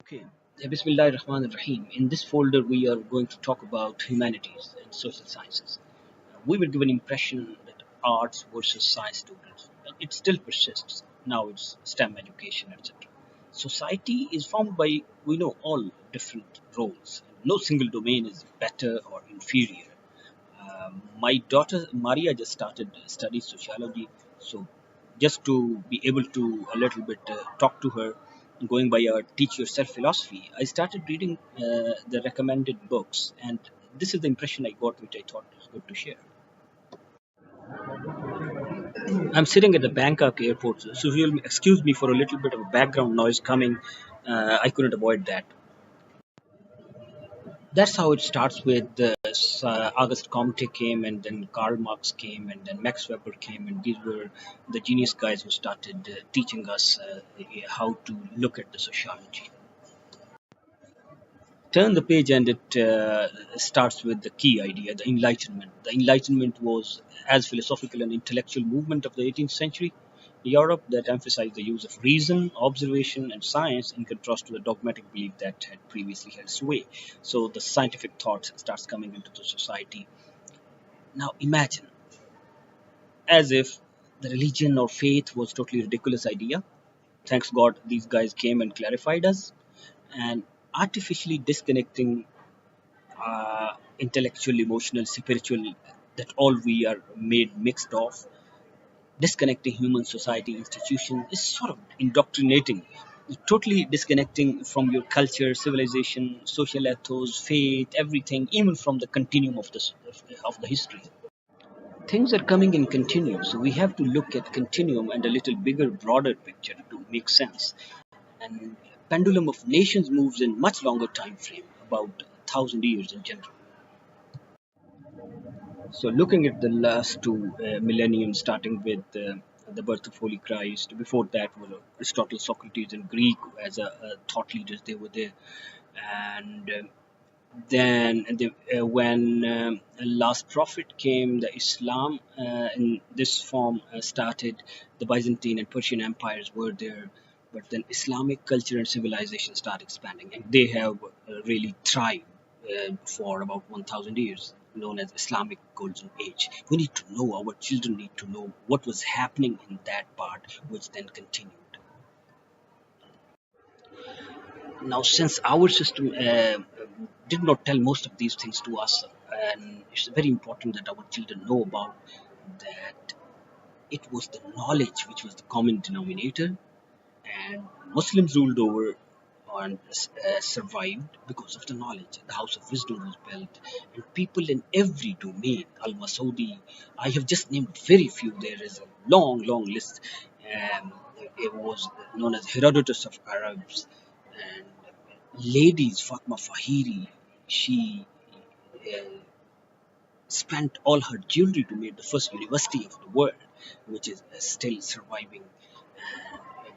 Okay, Bismillahirrahmanirrahim. In this folder, we are going to talk about humanities and social sciences. We were given impression that arts versus science students. It still persists. Now it's STEM education, etc. Society is formed by, we know, all different roles. No single domain is better or inferior. My daughter Maria just started study sociology, so just to be able to a little bit talk to her, going by our teach yourself philosophy, I started reading the recommended books, and this is the impression I got, which I thought was good to share. I'm sitting at the Bangkok airport, so you'll excuse me for a little bit of background noise coming. I couldn't avoid that. That's how it starts with August Comte came, and then Karl Marx came, and then Max Weber came, and these were the genius guys who started teaching us how to look at the sociology. Turn the page, and it starts with the key idea, the Enlightenment. The Enlightenment was as philosophical and intellectual movement of the 18th century Europe that emphasized the use of reason, observation, and science in contrast to the dogmatic belief that had previously held sway. So the scientific thought starts coming into the society. Now imagine, as if the religion or faith was totally ridiculous idea. Thanks God, these guys came and clarified us, and artificially disconnecting intellectual, emotional, spiritual, that all we are made mixed of, disconnecting human society institution is sort of indoctrinating, totally disconnecting from your culture, civilization, social ethos, faith, everything, even from the continuum of the history. Things are coming in continuum, so we have to look at continuum and a little bigger, broader picture to make sense. And pendulum of nations moves in much longer time frame, about 1,000 years in general. So, looking at the last two millenniums, starting with the birth of Holy Christ, before that were Aristotle, Socrates, and Greek as a thought leaders. They were there, and when last prophet came, the Islam in this form started. The Byzantine and Persian empires were there, but then Islamic culture and civilization start expanding, and they have really thrived for about 1,000 years, known as Islamic Golden Age. We need to know, our children need to know what was happening in that part, which then continued. Now, since our system did not tell most of these things to us, and it's very important that our children know about that it was the knowledge which was the common denominator, and Muslims ruled over and survived because of the knowledge. The house of wisdom was built, and people in every domain. Al Masoudi, I have just named very few. There is a long, long list. Um, it was known as Herodotus of Arabs, and ladies, Fatma Fahiri, she uh, spent all her jewelry to make the first university of the world, which is still surviving.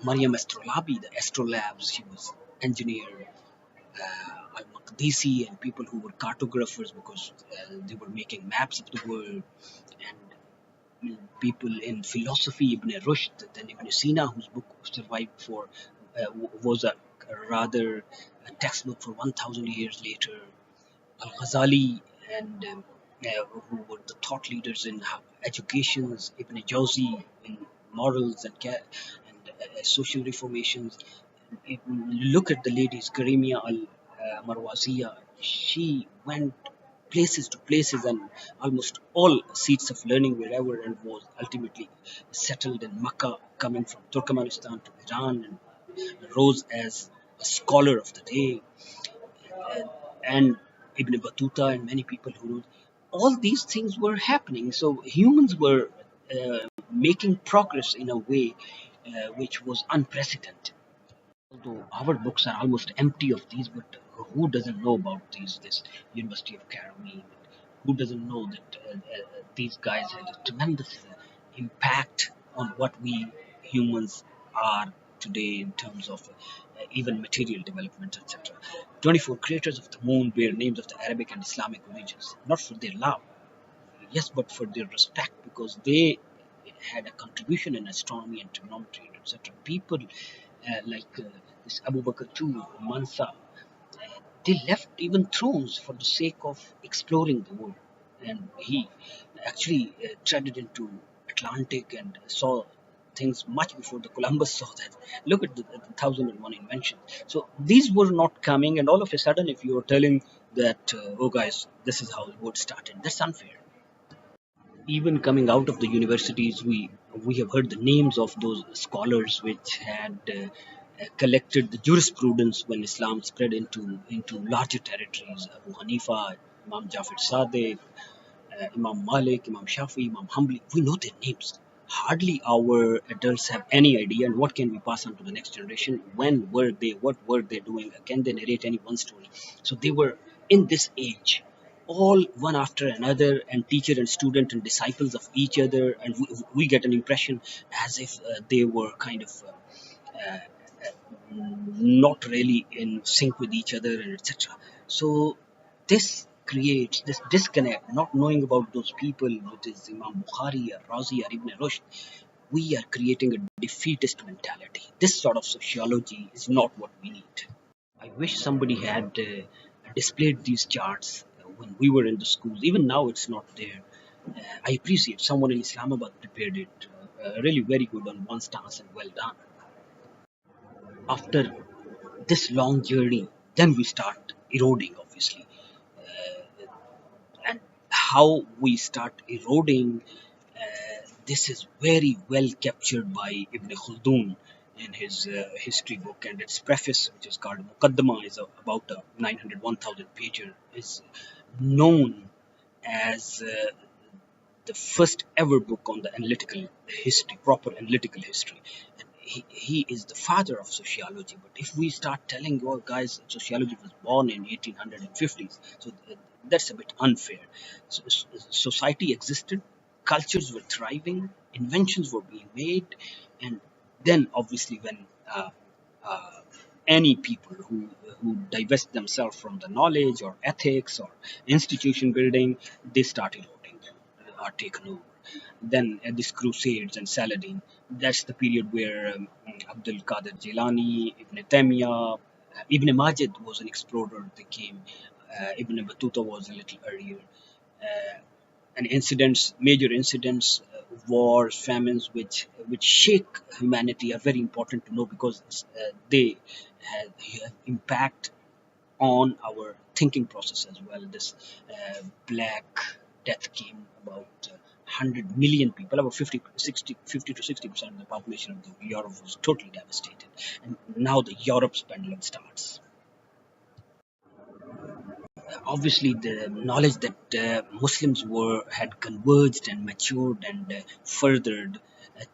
Mariam Astrolabi, the astrolabs, she was engineer. Al-Maqdisi and people who were cartographers because they were making maps of the world, and people in philosophy, Ibn Rushd, then Ibn Sina, whose book survived for was a rather a textbook for 1,000 years later. Al-Ghazali and who were the thought leaders in educations, Ibn Jawzi in morals and social reformations. If you look at the ladies, Karimia al-Marwaziya, she went places to places and almost all seats of learning wherever, and was ultimately settled in Makkah, coming from Turkmenistan to Iran, and rose as a scholar of the day. And Ibn Battuta and many people who wrote, all these things were happening. So humans were making progress in a way which was unprecedented. Although our books are almost empty of these, but who doesn't know about these? This University of Cairo, who doesn't know that these guys had a tremendous impact on what we humans are today in terms of even material development, etc. 24 creators of the moon bear names of the Arabic and Islamic religions, not for their love, yes, but for their respect, because they had a contribution in astronomy and trigonometry, etc. People like this Abu Bakr too, Mansa, they left even thrones for the sake of exploring the world. And he actually treaded into Atlantic and saw things much before the Columbus saw that. Look at the 1001 invention. So these were not coming, and all of a sudden, if you are telling that, oh guys, this is how the world started, that's unfair. Even coming out of the universities, we have heard the names of those scholars which had collected the jurisprudence when Islam spread into larger territories. Abu Hanifa, Imam Jafar Sadiq, Imam Malik, Imam Shafi, Imam Hanbali. We know their names. Hardly our adults have any idea. And what can we pass on to the next generation? When were they? What were they doing? Can they narrate any one story? So they were in this age, all one after another, and teacher and student and disciples of each other. And we get an impression as if they were kind of uh, not really in sync with each other, and etc. So this creates this disconnect, not knowing about those people, which is Imam Bukhari or Razi or Ibn Rushd. We are creating a defeatist mentality. This sort of sociology is not what we need. I wish somebody had displayed these charts when we were in the schools. Even now, it's not there. I appreciate someone in Islamabad prepared it. Really very good on one stance and well done. After this long journey, then we start eroding, obviously. And how we start eroding, this is very well captured by Ibn Khaldun in his history book, and its preface, which is called Muqaddama, is about a 900, 1000 pager, is known as the first ever book on the analytical history, proper analytical history. And he is the father of sociology. But if we start telling, oh, guys, sociology was born in 1850s, so that's a bit unfair. So, society existed, cultures were thriving, inventions were being made, and then obviously when uh, uh, any people who divest themselves from the knowledge or ethics or institution building, they start eroding them, are taken over. Then these Crusades and Saladin, that's the period where Abdul Qadir Jilani, Ibn Taymiyyah, Ibn Majid was an explorer. They came. Ibn Battuta was a little earlier. Uh, and incidents, major incidents, wars, famines, which shake humanity, are very important to know because they have impact on our thinking process as well. This Black Death came about 100 million people, about 50 to 60% of the population of the Europe was totally devastated. And now the Europe's pendulum starts. Obviously the knowledge that Muslims were had converged and matured and furthered,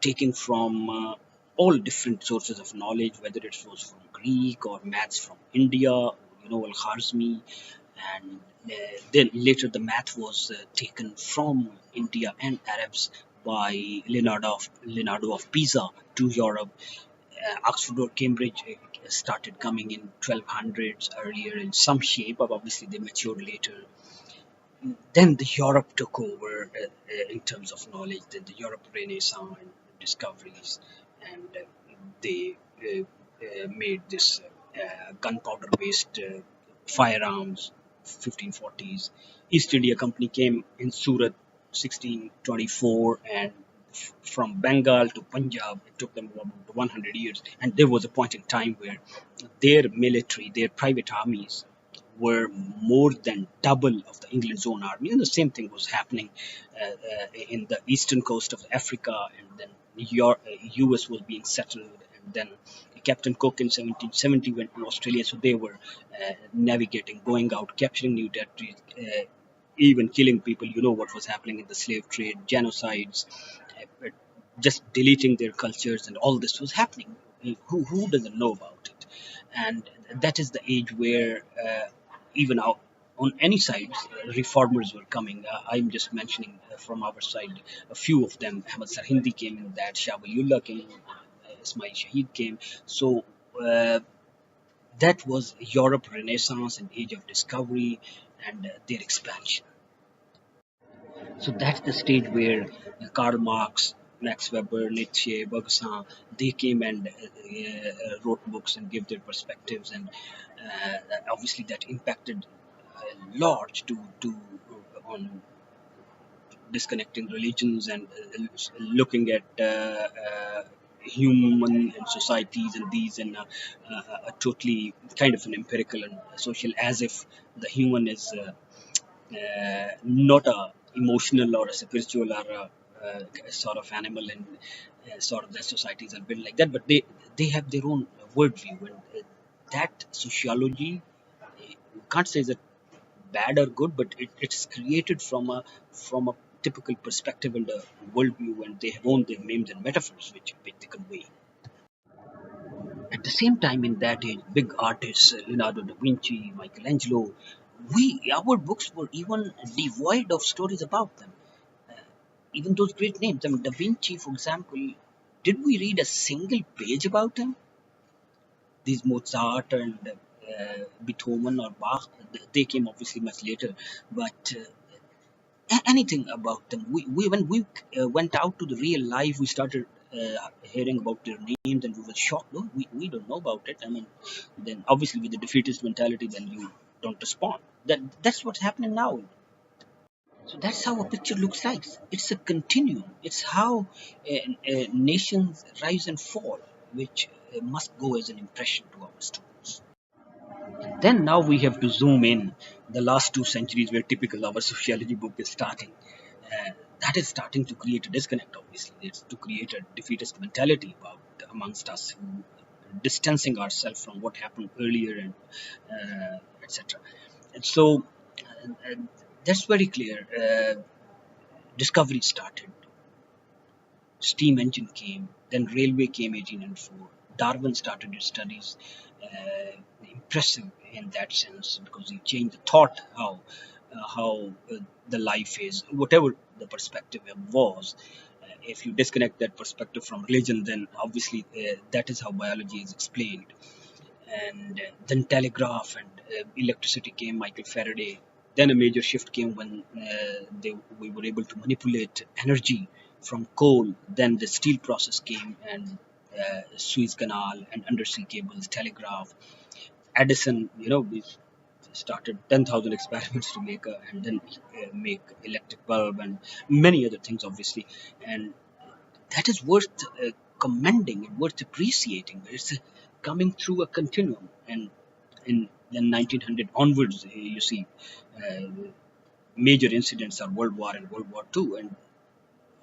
taking from all different sources of knowledge, whether it was from Greek or maths from India, Al-Kharzmi, and then later the math was taken from India and Arabs by Leonardo of Pisa to Europe. Oxford or Cambridge started coming in 1200s earlier in some shape, but obviously they matured later. Then the Europe took over in terms of knowledge. The Europe Renaissance and discoveries, and they made this gunpowder-based firearms. 1540s. East India Company came in Surat 1624, and from Bengal to Punjab, it took them about 100 years. And there was a point in time where their military, their private armies, were more than double of the England's own army. And the same thing was happening in the eastern coast of Africa, and then US was being settled, and then Captain Cook in 1770 went to Australia, so they were navigating, going out, capturing new territories, even killing people. You know what was happening in the slave trade, genocides, just deleting their cultures, and all this was happening. Who doesn't know about it? And that is the age where even on any sides, reformers were coming. I'm just mentioning from our side a few of them. Ahmad Sarhindi came in that, Shah Waliullah came, Ismail Shahid came. So that was Europe Renaissance and Age of Discovery and their expansion. So that's the stage where Karl Marx, Max Weber, Nietzsche, Bergson, they came and wrote books and gave their perspectives, and obviously that impacted a lot to on disconnecting religions and looking at human and societies and these in a totally kind of an empirical and social, as if the human is not a emotional or a spiritual or a sort of animal, and sort of the societies are built like that, but they have their own worldview, and that sociology, you can't say that bad or good, but it's created from a typical perspective and a worldview, and they have owned their names and metaphors which they convey. At the same time, in that age, big artists, Leonardo da Vinci, Michelangelo, our books were even devoid of stories about them. Even those great names, I mean, Da Vinci, for example, did we read a single page about him? These Mozart and Beethoven or Bach, they came obviously much later, but anything about them. We when we went out to the real life, we started hearing about their names, and we were shocked. No, we don't know about it. I mean, then obviously with the defeatist mentality, then you don't respond. That's what's happening now. So that's how a picture looks like. It's a continuum. It's how nations rise and fall, which must go as an impression to our students. Then now we have to zoom in. The last 2 centuries where typical our sociology book is starting. That is starting to create a disconnect, obviously. It's to create a defeatist mentality about amongst us, who distancing ourselves from what happened earlier, and etc. And so uh, that's very clear. Discovery started, steam engine came, then railway came 1804. Darwin started his studies, impressive in that sense because he changed the thought how the life is, whatever the perspective was. If you disconnect that perspective from religion, then obviously that is how biology is explained. And then telegraph and electricity came, Michael Faraday. Then a major shift came when we were able to manipulate energy from coal. Then the steel process came, and Suez Canal and undersea cables, telegraph. Edison, we started 10,000 experiments to make and then make electric bulb and many other things, obviously. And that is worth commending and worth appreciating. It's coming through a continuum, and in the 1900 onwards, you see uh, major incidents are World War and World War Two, and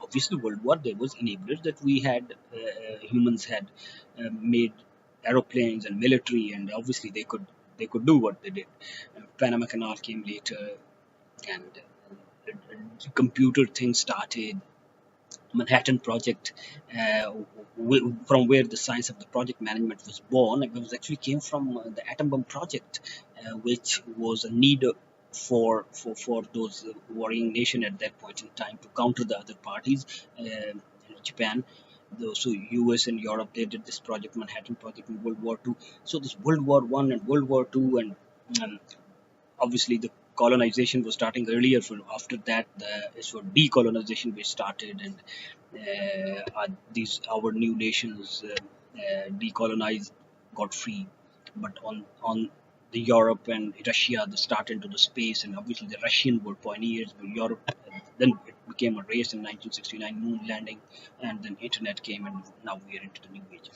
obviously World War there was enablers that we had humans had made aeroplanes and military, and obviously they could do what they did. Panama Canal came later, and computer things started. Manhattan Project, from where the science of the project management was born. It was actually came from the atom bomb project, which was a need for those warring nation at that point in time to counter the other parties, Japan. So US and Europe, they did this project, Manhattan Project, in World War Two. So this World War One and World War Two, and um, obviously the colonization was starting earlier. For after that, is for decolonization we started, and these our new nations decolonized, got free. But on the Europe and Russia, they started into the space, and obviously the Russian were pioneers. But Europe, then it became a race in 1969, moon landing, and then internet came, and now we are into the new age.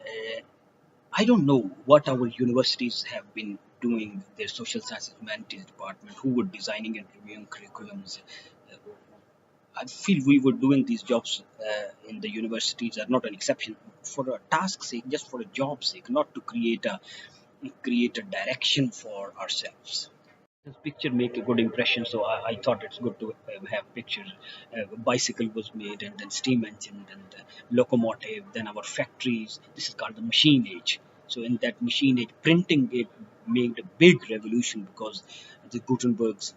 Uh, I don't know what our universities have been doing, their social sciences humanities department, who were designing and reviewing curriculums. Uh, I feel we were doing these jobs in the universities are not an exception for a task sake, just for a job sake, not to create a direction for ourselves. This picture make a good impression, so I thought it's good to have pictures. Bicycle was made, and then steam engine, and locomotive, then our factories. This is called the machine age. So in that machine age, printing it made a big revolution because the Gutenberg's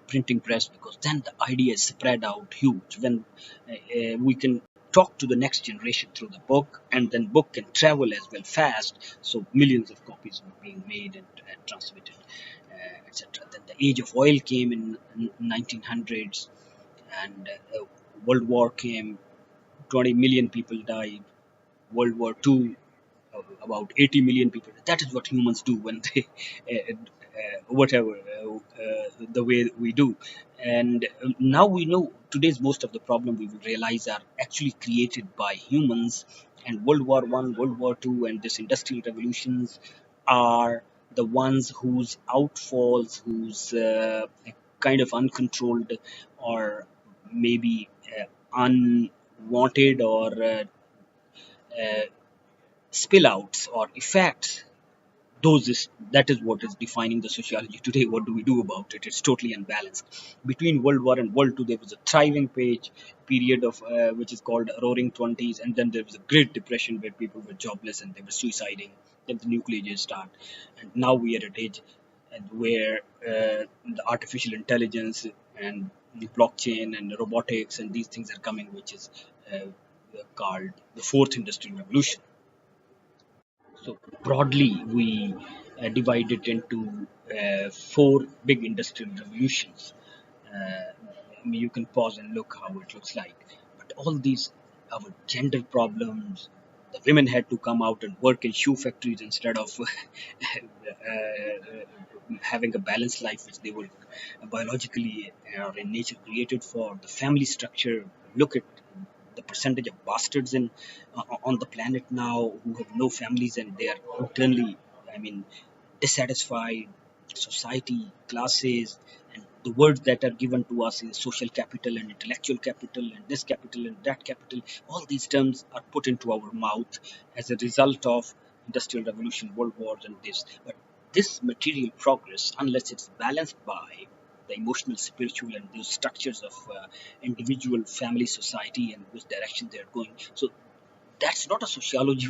printing press, because then the idea is spread out huge. When we can talk to the next generation through the book, and then book can travel as well fast, so millions of copies were being made and transmitted, etc. Then the age of oil came in 1900s, and World War came, 20 million people died. World War II, about 80 million people. That is what humans do when they, whatever, the way we do. And now we know today's most of the problem we will realize are actually created by humans. And World War One, World War Two, and this industrial revolutions are the ones whose outfalls, whose kind of uncontrolled or maybe unwanted or uh, spillouts or effects, that is what is defining the sociology today. What do we do about it? It's totally unbalanced. Between World War and World Two, there was a thriving period of which is called roaring 20s, and then there was a Great Depression where people were jobless and they were suiciding. Then the nuclear age start, and now we are at age where the artificial intelligence and the blockchain and robotics and these things are coming, which is called the fourth industrial revolution. So broadly, we divide it into four big industrial revolutions. I mean, you can pause and look how it looks like. But all these, our gender problems, the women had to come out and work in shoe factories instead of having a balanced life, which they were biologically or in nature created for. The family structure. Look at the percentage of bastards in on the planet now who have no families and they are internally, I mean, dissatisfied. Society, classes, and the words that are given to us in social capital and intellectual capital and this capital and that capital, all these terms are put into our mouth as a result of industrial revolution, world wars, and this. But this material progress, unless it's balanced by the emotional, spiritual, and those structures of individual, family, society, and which direction they are going. So that's not a sociology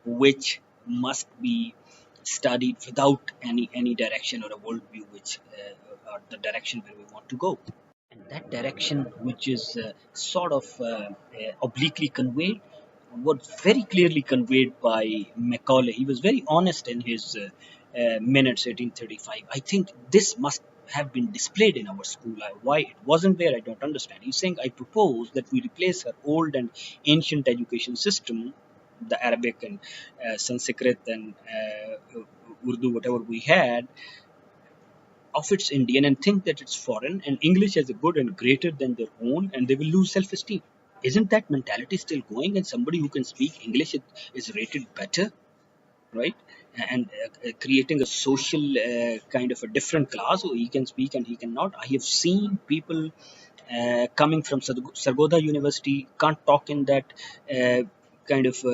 which must be studied without any direction or a worldview which or the direction where we want to go. And that direction, which is sort of obliquely conveyed, was very clearly conveyed by Macaulay. He was very honest in his minutes, 1835. I think this must have been displayed in our school. Why it wasn't there, I don't understand. He's saying, I propose that we replace our old and ancient education system, the Arabic and Sanskrit and Urdu, whatever we had, of its Indian and think that it's foreign and English is good and greater than their own and they will lose self-esteem. Isn't that mentality still going? And somebody who can speak English is rated better, right? And creating a social kind of a different class, so he can speak and he cannot. I have seen people coming from Sargodha University can't talk in that kind of.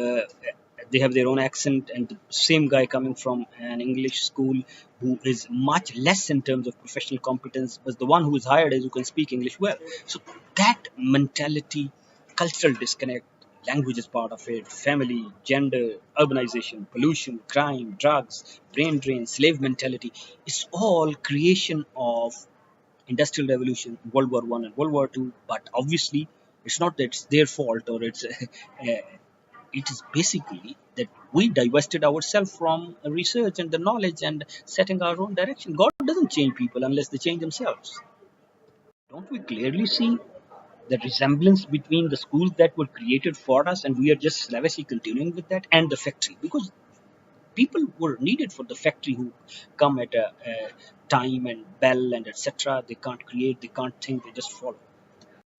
They have their own accent, and the same guy coming from an English school who is much less in terms of professional competence, but the one who is hired is who can speak English well. So that mentality, cultural disconnect, language is part of it, family, gender, urbanization, pollution, crime, drugs, brain drain, slave mentality. It's all creation of industrial revolution, World War One and World War Two. But obviously, it's not that it's their fault or it's. It is basically that we divested ourselves from research and the knowledge and setting our own direction. God doesn't change people unless they change themselves. Don't we clearly see the resemblance between the schools that were created for us and we are just slavishly continuing with that and the factory? Because people were needed for the factory who come at a time and bell and etc. They can't create, they can't think, they just follow.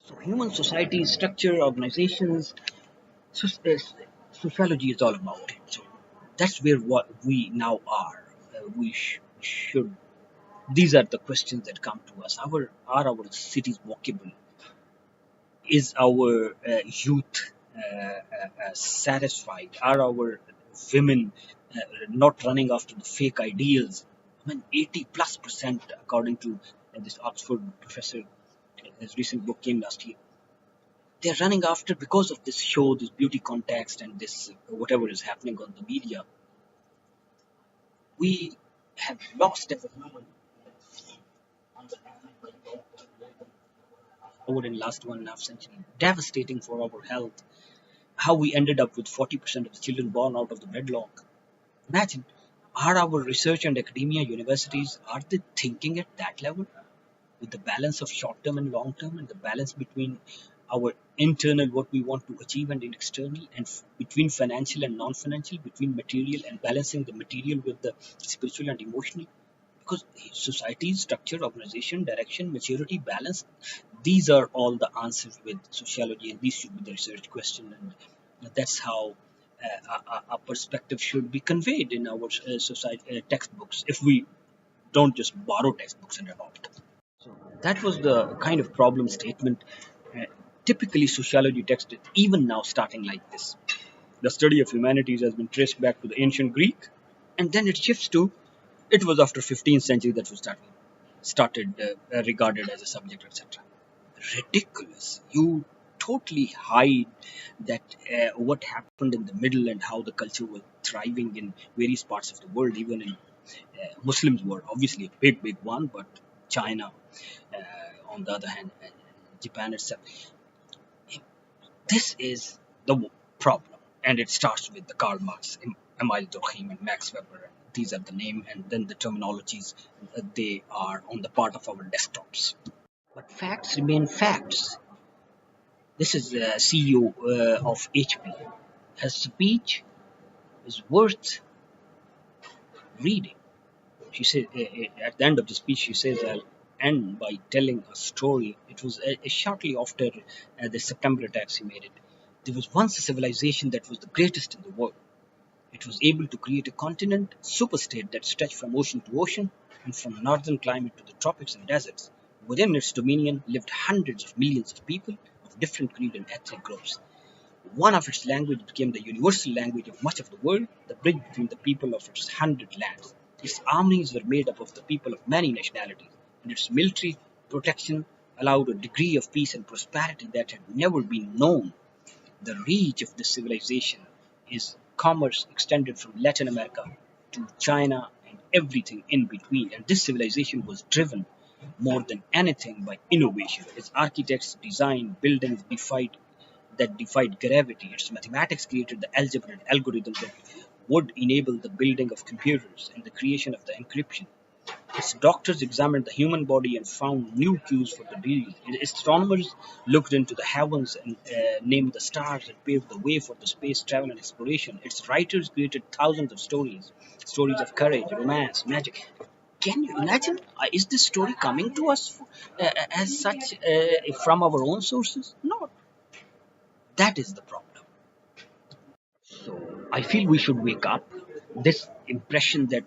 So human society structure, organizations, so, sociology is all about it. So that's where what we now are. We should. These are the questions that come to us. Are our cities walkable? Is our youth satisfied? Are our women not running after the fake ideals? I mean, 80+%, according to this Oxford professor, his recent book came last year. They're running after because of this show, this beauty context, and this whatever is happening on the media. We have lost as a human over in last 1.5 century. Devastating for our health. How we ended up with 40% of the children born out of the wedlock. Imagine, are our research and academia universities, are they thinking at that level? With the balance of short term and long term and the balance between our internal, what we want to achieve, and in external, and between financial and non-financial, between material and balancing the material with the spiritual and emotional. Because society, structure, organization, direction, maturity, balance, these are all the answers with sociology, and these should be the research question, and that's how a perspective should be conveyed in our society textbooks, if we don't just borrow textbooks and adopt. So that was the kind of problem statement. Uh, Typically, sociology text is even now starting like this. The study of humanities has been traced back to the ancient Greek, and then it shifts to it was after 15th century that was started regarded as a subject, etc. Ridiculous. You totally hide that what happened in the middle and how the culture was thriving in various parts of the world, even in Muslims were obviously a big one, but China, on the other hand, Japan itself. This is the problem, and it starts with the Karl Marx, Emile Durkheim, and Max Weber. These are the name, and then the terminologies. They are on the part of our desktops. But facts remain facts. This is the CEO of HP. Her speech is worth reading. She said at the end of the speech, she says, "I'll end by telling a story." It was shortly after the September attacks he made it. There was once a civilization that was the greatest in the world. It was able to create a continent, superstate that stretched from ocean to ocean and from northern climate to the tropics and deserts. Within its dominion lived hundreds of millions of people of different creed and ethnic groups. One of its languages became the universal language of much of the world, the bridge between the people of its 100 lands. Its armies were made up of the people of many nationalities, and its military protection allowed a degree of peace and prosperity that had never been known. The reach of this civilization is commerce extended from Latin America to China and everything in between. And this civilization was driven more than anything by innovation. Its architects designed buildings that defied gravity. Its mathematics created the algebra and algorithms that would enable the building of computers and the creation of the encryption. Its doctors examined the human body and found new cues for the disease. Its astronomers looked into the heavens and named the stars and paved the way for the space travel and exploration. Its writers created thousands of stories, stories of courage, romance, magic. Can you imagine? Is this story coming to us as such from our own sources? No, that is the problem. So I feel we should wake up. This impression that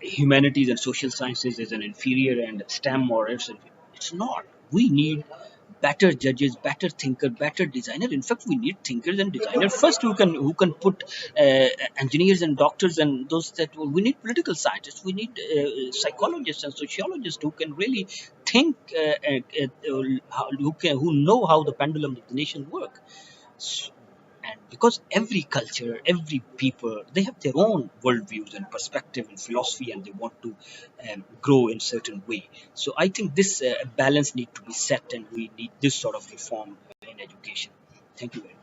humanities and social sciences is an inferior and STEM or it's not. We need better judges, better thinker, better designer. In fact, we need thinkers and designers first who can put engineers and doctors and those that we need political scientists. We need psychologists and sociologists who can really think, who know how the pendulum of the nation work. And because every culture, every people, they have their own worldviews and perspective and philosophy, and they want to grow in certain way. So I think this balance need to be set, and we need this sort of reform in education. Thank you very much.